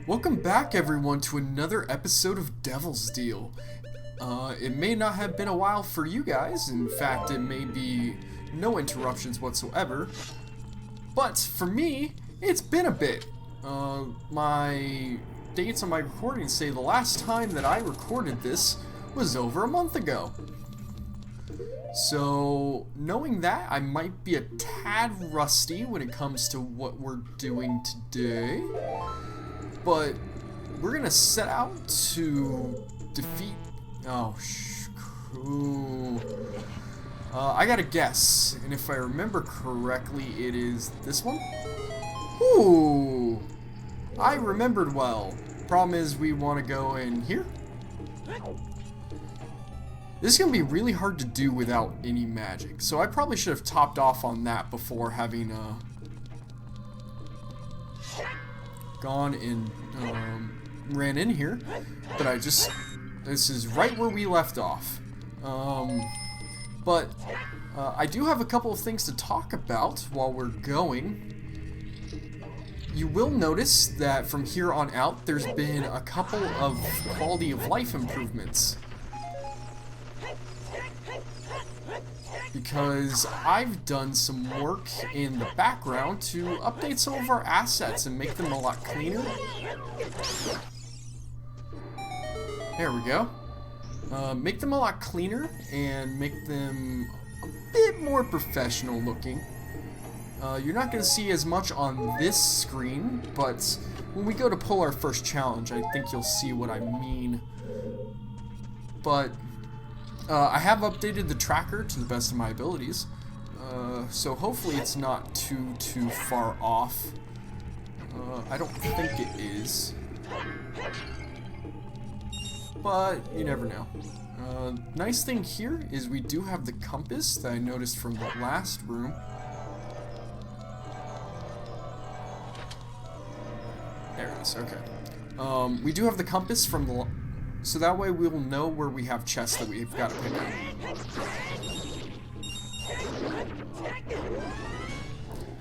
Welcome back, everyone, to another episode of Devil's Deal. It may not have been a while for you guys. In fact, it may be no interruptions whatsoever. But for me, it's been a bit. My dates on my recording say the last time that I recorded this was over a month ago. So, knowing that, I might be a tad rusty when it comes to what we're doing today. But we're gonna set out to defeat. Cool. I gotta guess, and if I remember correctly, it is this one. Ooh, I remembered well. Problem is, we want to go in here. This is gonna be really hard to do without any magic, so I probably should have topped off on that before having gone and ran in here, but this is right where we left off. But I do have a couple of things to talk about while we're going. You will notice that from here on out, there's been a couple of quality of life improvements. Because I've done some work in the background to update some of our assets and make them a lot cleaner. There we go. Make them a lot cleaner and make them a bit more professional looking. You're not going to see as much on this screen, but when we go to pull our first challenge, I think you'll see what I mean. But I have updated the tracker to the best of my abilities, so hopefully it's not too far off. I don't think it is, but you never know. Nice thing here is we do have the compass that I noticed from the last room. There it is, okay. We do have the compass from the... So that way we'll know where we have chests that we've got to pick up.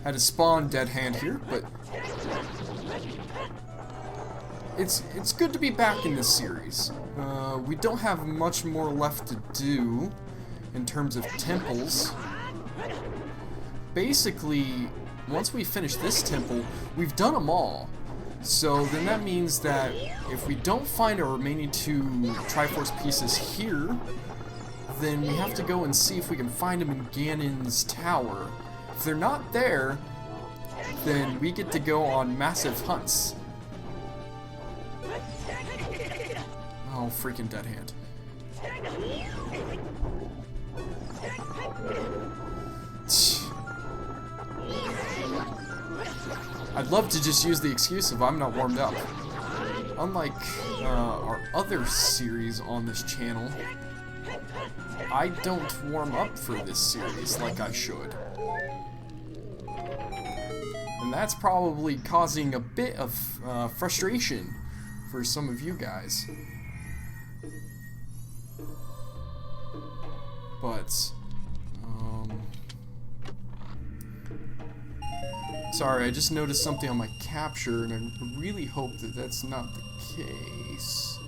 Had to spawn dead hand here, but... It's good to be back in this series. We don't have much more left to do in terms of temples. Basically, once we finish this temple, we've done them all. So then that means that if we don't find our remaining two Triforce pieces here, then we have to go and see if we can find them in Ganon's tower. If they're not there, then we get to go on massive hunts. Oh, freaking dead hand. I'd love to just use the excuse of I'm not warmed up. Unlike our other series on this channel, I don't warm up for this series like I should. And that's probably causing a bit of frustration for some of you guys. But, sorry, I just noticed something on my capture, and I really hope that that's not the case.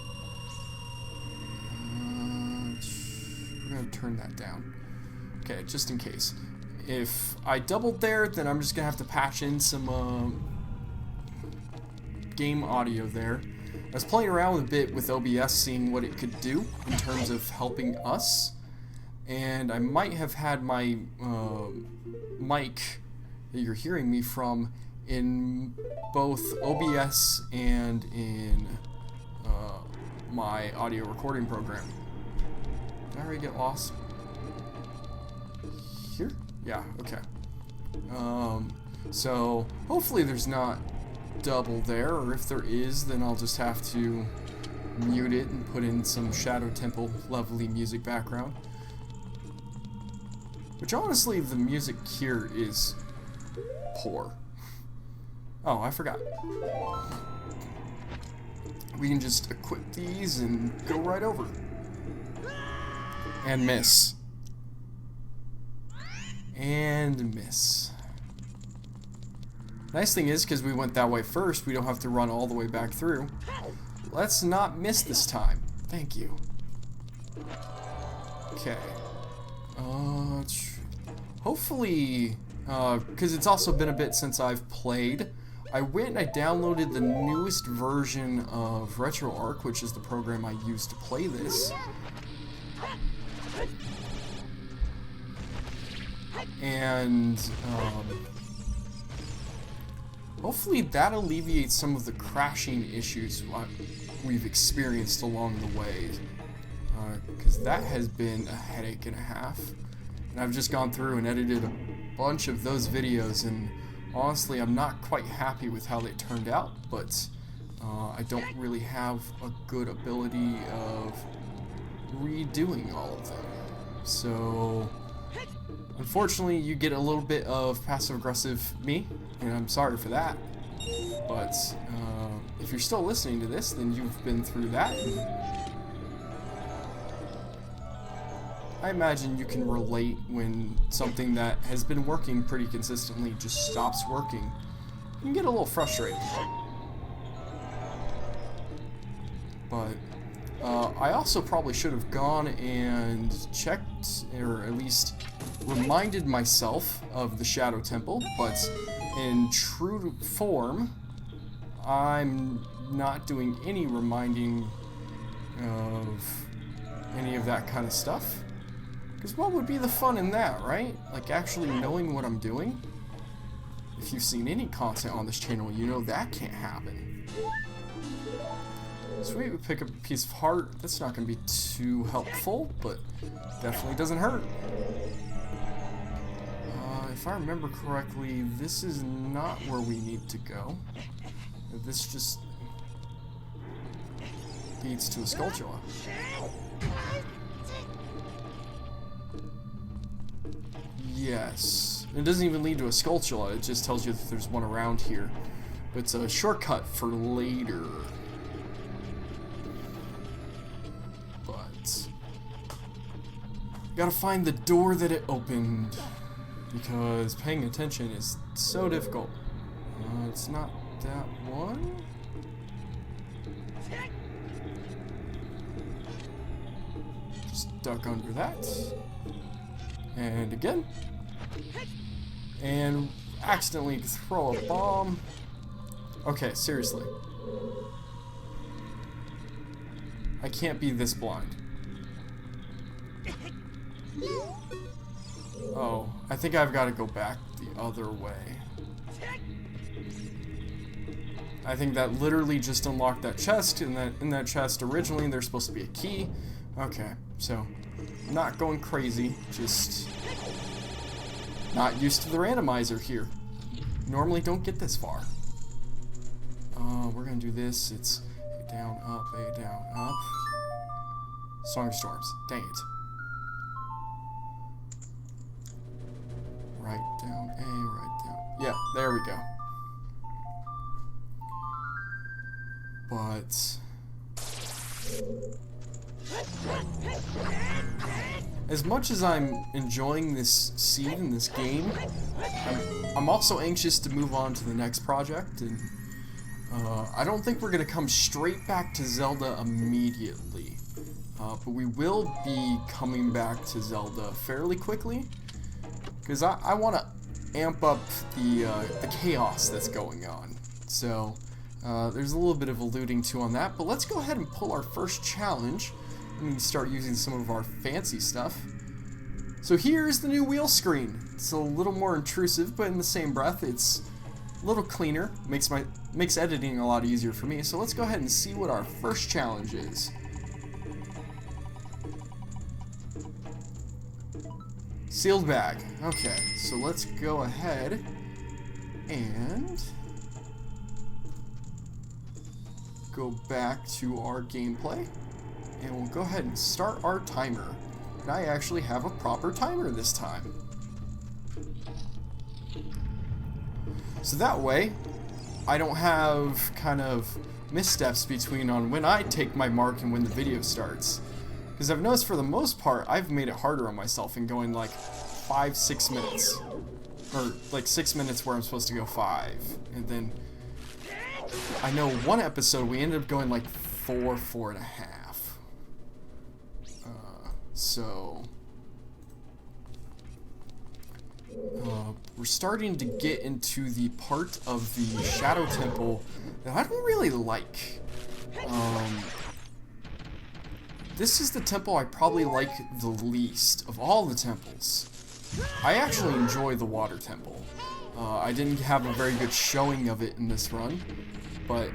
We're gonna turn that down. Okay, just in case. If I doubled there, then I'm just gonna have to patch in some game audio there. I was playing around a bit with OBS, seeing what it could do in terms of helping us, and I might have had my mic that you're hearing me from in both OBS and in my audio recording program. Did I already get lost? Here? Yeah, okay. So hopefully there's not double there, or if there is, then I'll just have to mute it and put in some Shadow Temple lovely music background. Which honestly, the music here is poor. Oh, I forgot. We can just equip these and go right over. And miss. And miss. Nice thing is, because we went that way first, we don't have to run all the way back through. Let's not miss this time. Thank you. Okay. Hopefully, because it's also been a bit since I've played, I went and I downloaded the newest version of RetroArch, which is the program I use to play this. And hopefully that alleviates some of the crashing issues we've experienced along the way. Because that has been a headache and a half. And I've just gone through and edited a bunch of those videos, and honestly, I'm not quite happy with how they turned out, but I don't really have a good ability of redoing all of them. So, unfortunately, you get a little bit of passive-aggressive me, and I'm sorry for that. But if you're still listening to this, then you've been through that. And I imagine you can relate when something that has been working pretty consistently just stops working. You can get a little frustrated. But I also probably should have gone and checked, or at least reminded myself of the Shadow Temple, but in true form, I'm not doing any reminding of any of that kind of stuff. Because what would be the fun in that, right? Like actually knowing what I'm doing? If you've seen any content on this channel, you know that can't happen. Sweet, we pick up a piece of heart. That's not going to be too helpful, but definitely doesn't hurt. If I remember correctly, this is not where we need to go. This just leads to a Skulltula. Yes. It doesn't even lead to a Skulltula, it just tells you that there's one around here. But it's a shortcut for later. But gotta find the door that it opened, because paying attention is so difficult. It's not that one. Just duck under that. And again. And accidentally throw a bomb. Okay, seriously. I can't be this blind. Oh, I think I've got to go back the other way. I think that literally just unlocked that chest, and that in that chest originally there's supposed to be a key. Okay, so not going crazy, just not used to the randomizer here. Normally don't get this far. We're gonna do this. It's A down, up, A down, up. Song of Storms. Dang it. Right down, A, right down. Yeah, there we go. But as much as I'm enjoying this seed in this game, I'm also anxious to move on to the next project, and I don't think we're going to come straight back to Zelda immediately, but we will be coming back to Zelda fairly quickly, because I want to amp up the chaos that's going on. So there's a little bit of alluding to on that, but let's go ahead and pull our first challenge and start using some of our fancy stuff. So here's the new wheel screen. It's a little more intrusive, but in the same breath, it's a little cleaner. Makes editing a lot easier for me. So let's go ahead and see what our first challenge is. Sealed bag. Okay, so let's go ahead and go back to our gameplay, and we'll go ahead and start our timer. And I actually have a proper timer this time. So that way, I don't have kind of missteps between on when I take my mark and when the video starts. Because I've noticed for the most part, I've made it harder on myself in going like 5-6 minutes. or like 6 minutes where I'm supposed to go 5. And then I know one episode we ended up going like 4.5. So we're starting to get into the part of the Shadow Temple that I don't really like. This is the temple I probably like the least of all the temples. I actually enjoy the Water Temple. I didn't have a very good showing of it in this run, but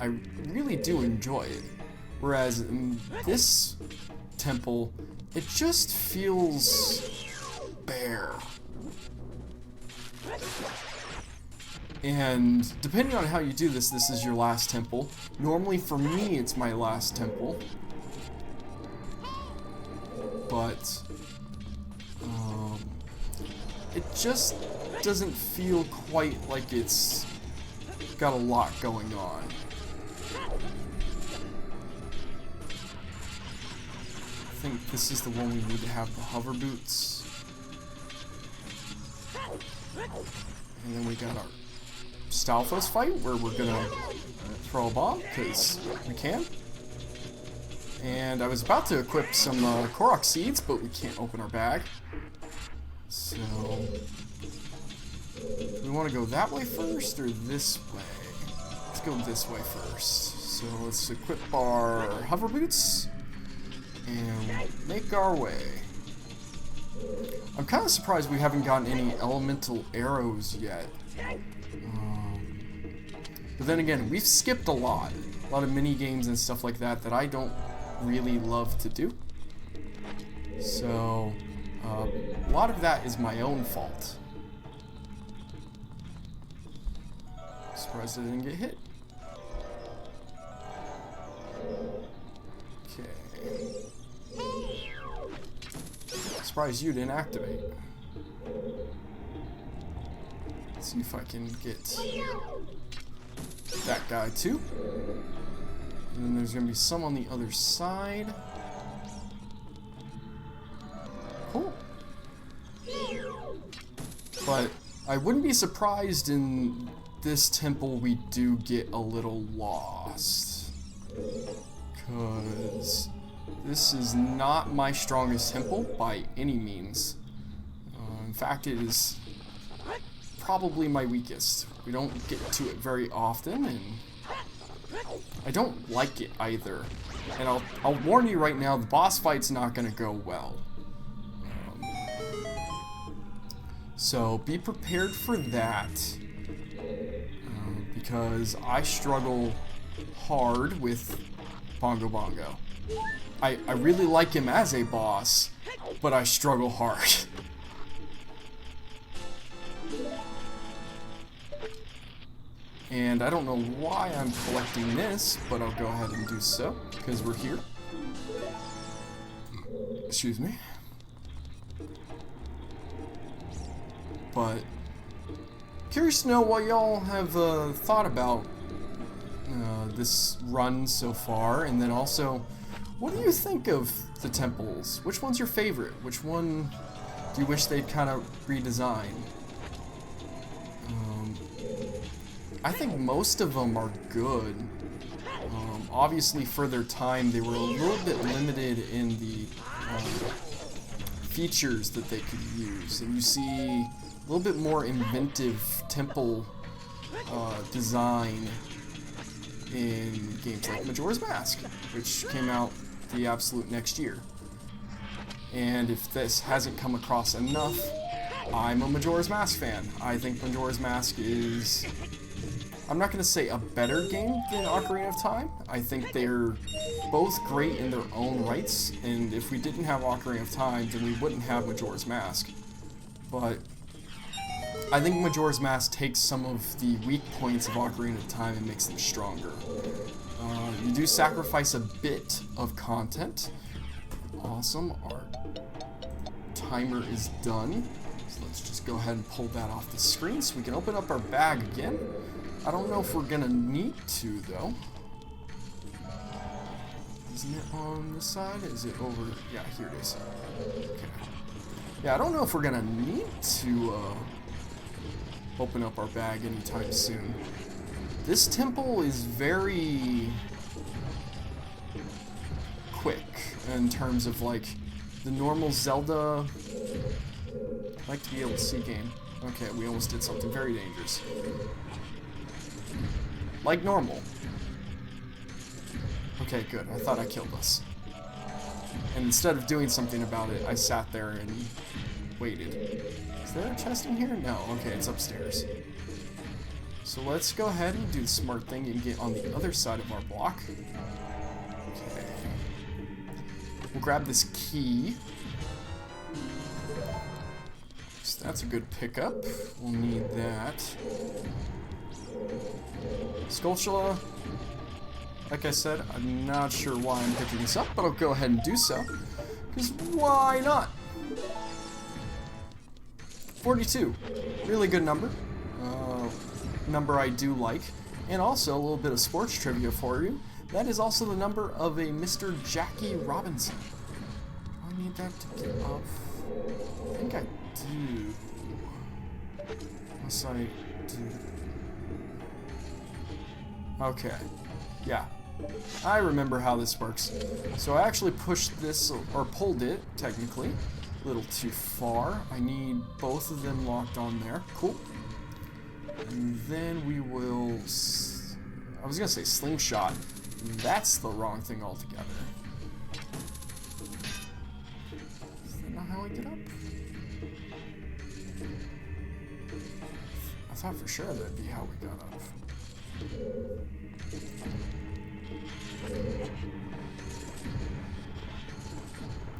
I really do enjoy it. Whereas in this temple, it just feels bare. And depending on how you do this, this is your last temple. Normally for me, it's my last temple. But it just doesn't feel quite like it's got a lot going on. I think this is the one we need to have the hover boots. And then we got our Stalfos fight where we're gonna throw a bomb because we can. And I was about to equip some Korok seeds, but we can't open our bag. So, do we want to go that way first or this way? Let's go this way first. So let's equip our hover boots and make our way. I'm kind of surprised we haven't gotten any elemental arrows yet. But then again, we've skipped a lot of mini games and stuff like that that I don't really love to do. So a lot of that is my own fault. Surprised I didn't get hit. Okay. Surprised you didn't activate. Let's see if I can get that guy too. And then there's gonna be some on the other side. Cool. But I wouldn't be surprised in this temple we do get a little lost. Because this is not my strongest temple by any means. In fact, it is probably my weakest. We don't get to it very often, and I don't like it either. And I'll warn you right now, the boss fight's not going to go well. So be prepared for that. Because I struggle hard with Bongo Bongo. I really like him as a boss, but I struggle hard. And I don't know why I'm collecting this, but I'll go ahead and do so, because we're here. Excuse me. But curious to know what y'all have thought about this run so far, and then also, what do you think of the temples? Which one's your favorite? Which one do you wish they'd kind of redesign? I think most of them are good. Obviously, for their time, they were a little bit limited in the features that they could use, and you see a little bit more inventive temple design in games like Majora's Mask, which came out the absolute next year. And if this hasn't come across enough, I'm a Majora's Mask fan. I think Majora's Mask is, I'm not going to say a better game than Ocarina of Time. I think they're both great in their own rights, and if we didn't have Ocarina of Time, then we wouldn't have Majora's Mask. But I think Majora's Mask takes some of the weak points of Ocarina of Time and makes them stronger. You do sacrifice a bit of content. Awesome. Our timer is done. So let's just go ahead and pull that off the screen so we can open up our bag again. I don't know if we're gonna need to, though. Isn't it on this side? Is it over? Yeah, here it is. Okay. Yeah, I don't know if we're gonna need to open up our bag anytime soon. This temple is very quick in terms of like the normal Zelda. I like to be able to see game. Okay, we almost did something very dangerous. Like normal. Okay, good. I thought I killed us. And instead of doing something about it, I sat there and waited. Is there a chest in here? No. Okay, it's upstairs. So let's go ahead and do the smart thing and get on the other side of our block. Okay. We'll grab this key. So that's a good pickup. We'll need that. Skulltula. Like I said, I'm not sure why I'm picking this up, but I'll go ahead and do so. Because why not? 42. Really good number. Number I do like. And also a little bit of sports trivia for you. That is also the number of a Mr. Jackie Robinson. Do I need that to get up? I think I do. Unless I do. Okay. Yeah. I remember how this works. So I actually pushed this, or pulled it, technically, a little too far. I need both of them locked on there. Cool. And then we will... I was going to say slingshot. That's the wrong thing altogether. Is that not how I get up? I thought for sure that'd be how we got up.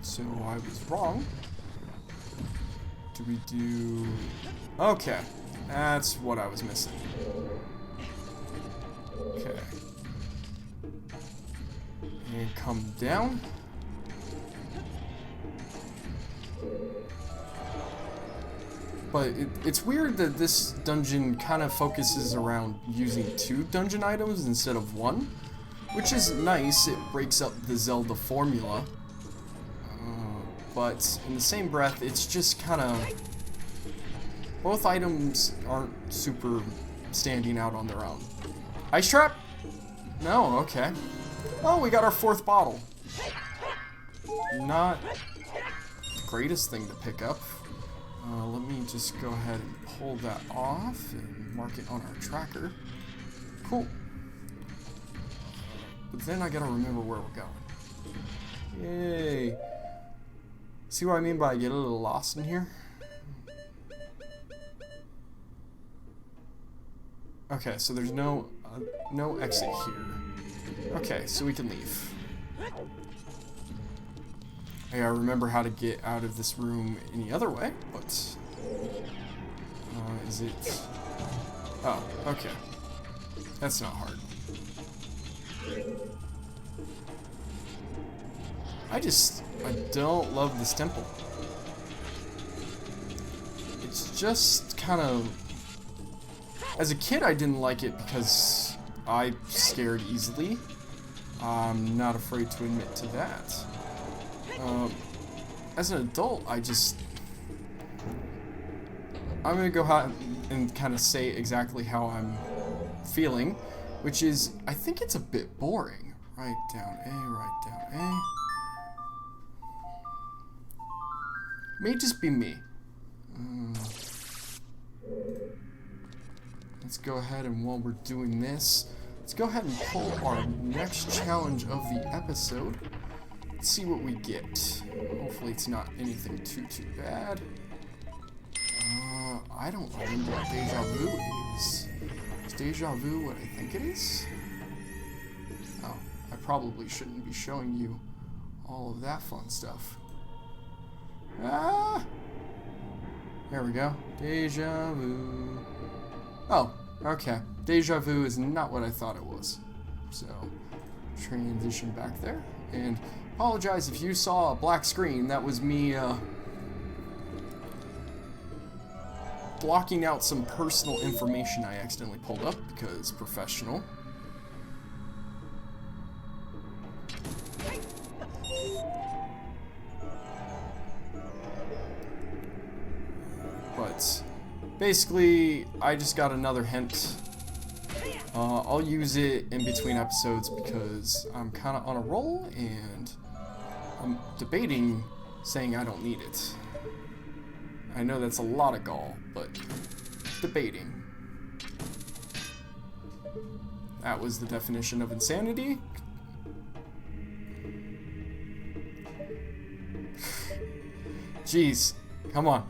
So I was wrong. Do we do... Okay. That's what I was missing. Okay. And come down. But it's weird that this dungeon kind of focuses around using 2 dungeon items instead of 1. Which is nice, it breaks up the Zelda formula. But in the same breath, it's just kind of... Both items aren't super standing out on their own. Ice trap? No, okay. Oh, we got our 4th bottle. Not the greatest thing to pick up. Let me just go ahead and pull that off and mark it on our tracker. Cool. But then I gotta remember where we're going. Yay. See what I mean by I get a little lost in here? Okay, so there's no exit here. Okay, so we can leave. I gotta remember how to get out of this room any other way, but... is it... Oh, okay. That's not hard. I don't love this temple. It's just kind of... As a kid, I didn't like it because I scared easily. I'm not afraid to admit to that. As an adult, I'm gonna go out and kind of say exactly how I'm feeling, which is, I think it's a bit boring. Right down A, right down A. May just be me. Let's go ahead and while we're doing this, let's go ahead and pull our next challenge of the episode. Let's see what we get. Hopefully it's not anything too bad. I don't remember what Deja Vu is. Is Deja Vu what I think it is? Oh, I probably shouldn't be showing you all of that fun stuff. Ah! There we go. Deja Vu. Oh, okay. Deja Vu is not what I thought it was. So, transition back there. And apologize if you saw a black screen. That was me blocking out some personal information I accidentally pulled up because professional. basically, I just got another hint. I'll use it in between episodes because I'm kind of on a roll and I'm debating saying I don't need it. I know that's a lot of gall, but debating. That was the definition of insanity. Jeez, come on.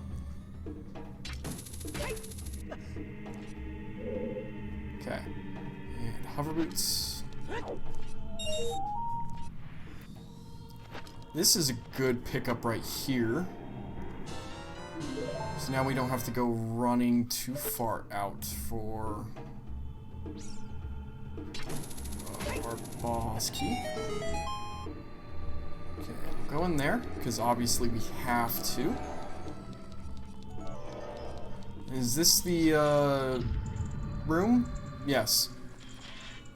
Okay, and hover boots. This is a good pickup right here. So now we don't have to go running too far out for our boss key. Okay, we'll go in there, because obviously we have to. Is this the room? Yes.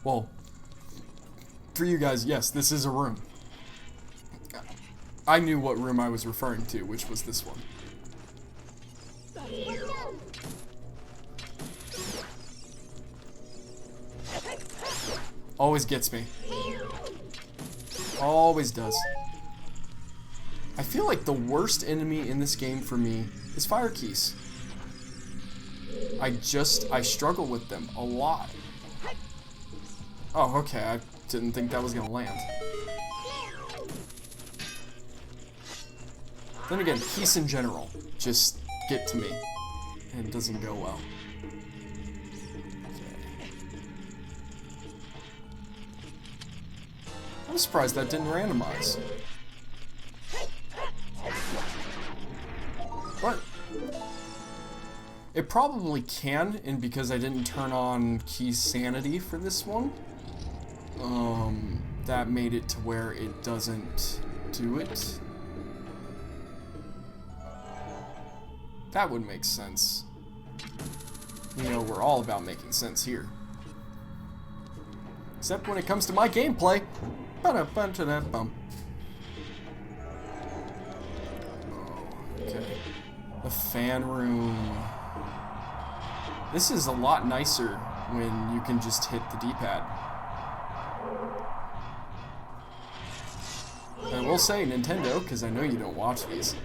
Well, for you guys, yes, this is a room. I knew what room I was referring to, which was this one. Always gets me. Always does. I feel like the worst enemy in this game for me is fire keys. I struggle with them a lot. Oh, okay, I didn't think that was gonna land. Then again, keys in general just get to me, and it doesn't go well. I'm surprised that didn't randomize. What? It probably can, and because I didn't turn on key-sanity for this one, that made it to where it doesn't do it. That would make sense. You know, we're all about making sense here. Except when it comes to my gameplay. Ba-da-bum-ta-da-bum. Oh, okay. The fan room. This is a lot nicer when you can just hit the D-pad. I will say Nintendo, because I know you don't watch these.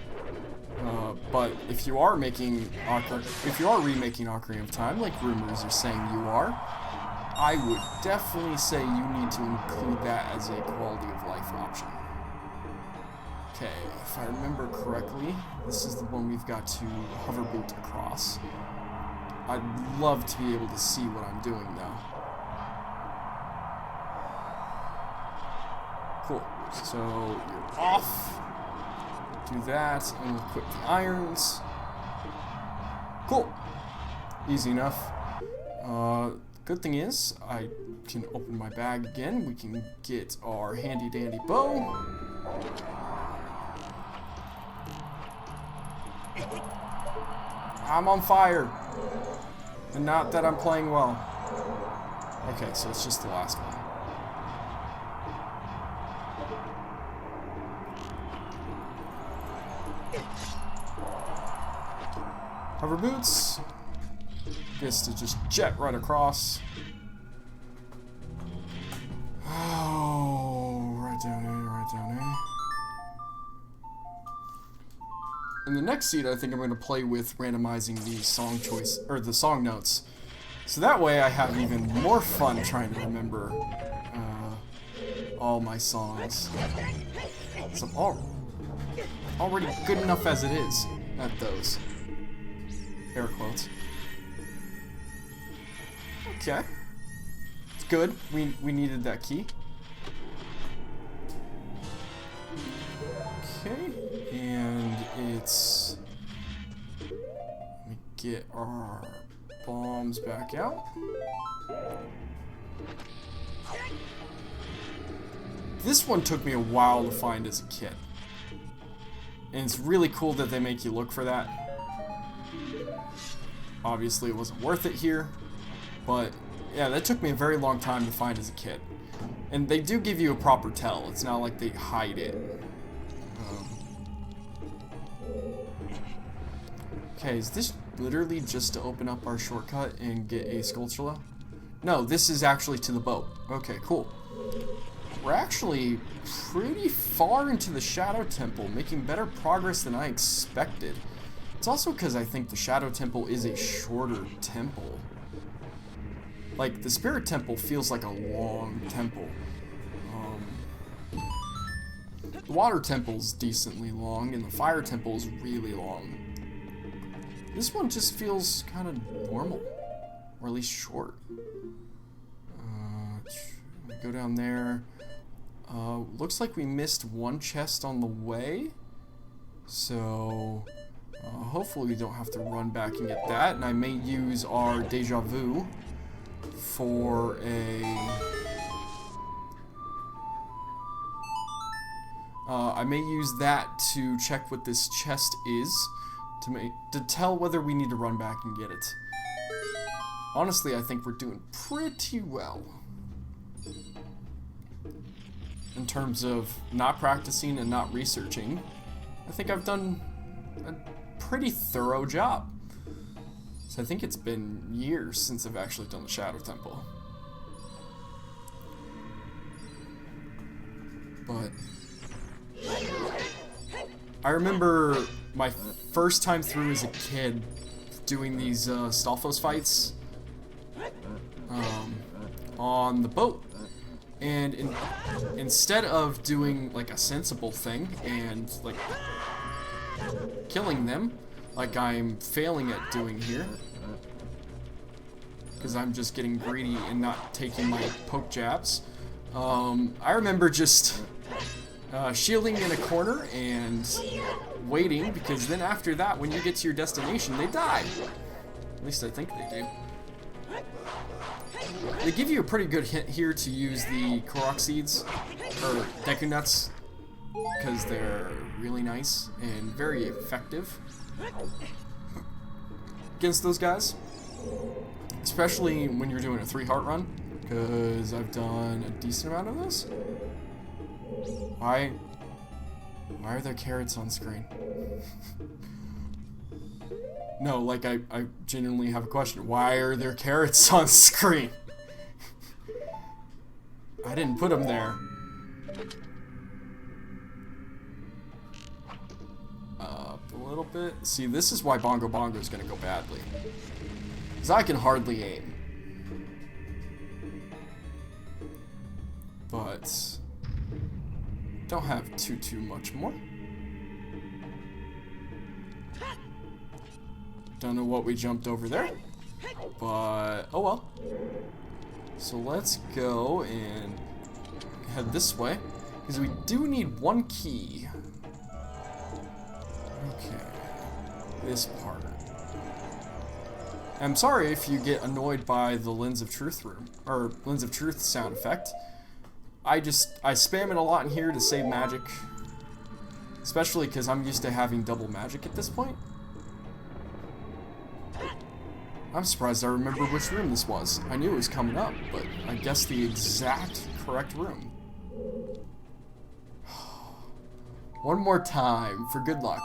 But if you are remaking Ocarina of Time, like rumors are saying you are, I would definitely say you need to include that as a quality of life option. Okay, if I remember correctly, this is the one we've got to hover boot across. I'd love to be able to see what I'm doing though. Cool. So you're off. Do that and equip the irons. Cool. Easy enough. Good thing is, I can open my bag again. We can get our handy dandy bow. I'm on fire. And not that I'm playing well. Okay, so it's just the last one. Hover boots. Gets to just jet right across. Oh, right down here, right down here. In the next seed, I think I'm going to play with randomizing the song choice, or the song notes. So that way I have even more fun trying to remember all my songs. So I'm already good enough as it is at those. Air quotes. Okay. It's good. We needed that key. Okay. And it's... Let me get our bombs back out. This one took me a while to find as a kid. And it's really cool that they make you look for that. Obviously it wasn't worth it here, but yeah, that took me a very long time to find as a kid. And they do give you a proper tell. It's not like they hide it. Okay, is this literally just to open up our shortcut and get a Skulltula? No, this is actually to the boat. Okay, cool. We're actually pretty far into the Shadow Temple, making better progress than I expected. It's also because I think the Shadow Temple is a shorter temple. Like, the Spirit Temple feels like a long temple. The Water Temple's decently long, and the Fire Temple's really long. This one just feels kind of normal, or at least short. Go down there. Looks like we missed one chest on the way, so hopefully we don't have to run back and get that. And I may use our Deja Vu for I may use that to check what this chest is, to tell whether we need to run back and get it. Honestly, I think we're doing pretty well in terms of not practicing and not researching. I think I've done a pretty thorough job. So I think it's been years since I've actually done the Shadow Temple. But I remember my first time through as a kid doing these Stalfos fights on the boat. And instead of doing like a sensible thing and like killing them, like I'm failing at doing here, because I'm just getting greedy and not taking my poke jabs, I remember just shielding in a corner and waiting, because then after that, when you get to your destination, they die. At least I think they do. They give you a pretty good hint here to use the Korok Seeds, or Deku Nuts, because they're really nice and very effective against those guys. Especially when you're doing a 3-heart run, because I've done a decent amount of this. Why are there carrots on screen? No, like I genuinely have a question. Why are there carrots on screen? I didn't put them there. Up a little bit. See, this is why Bongo Bongo is going to go badly. Because I can hardly aim. But don't have too much more. Don't know what we jumped over there, but oh well. So let's go and head this way, because we do need one key. Okay, this part. I'm sorry if you get annoyed by the Lens of Truth room, or Lens of Truth sound effect. I spam it a lot in here to save magic, especially because I'm used to having double magic at this point. I'm surprised I remember which room this was. I knew it was coming up, but I guess the exact correct room. One more time for good luck.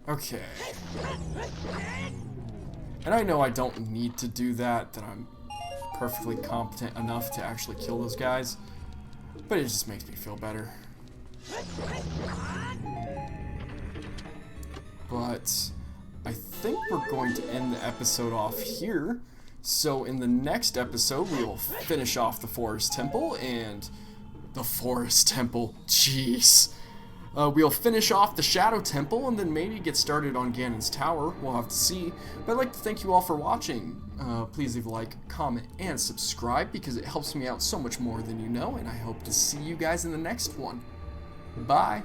Okay. And I know I don't need to do that I'm perfectly competent enough to actually kill those guys, but it just makes me feel better. But I think we're going to end the episode off here. So in the next episode, we will finish off the Forest Temple and the Forest Temple. Jeez. We'll finish off the Shadow Temple and then maybe get started on Ganon's Tower. We'll have to see. But I'd like to thank you all for watching. Please leave a like, comment, and subscribe because it helps me out so much more than you know. And I hope to see you guys in the next one. Bye.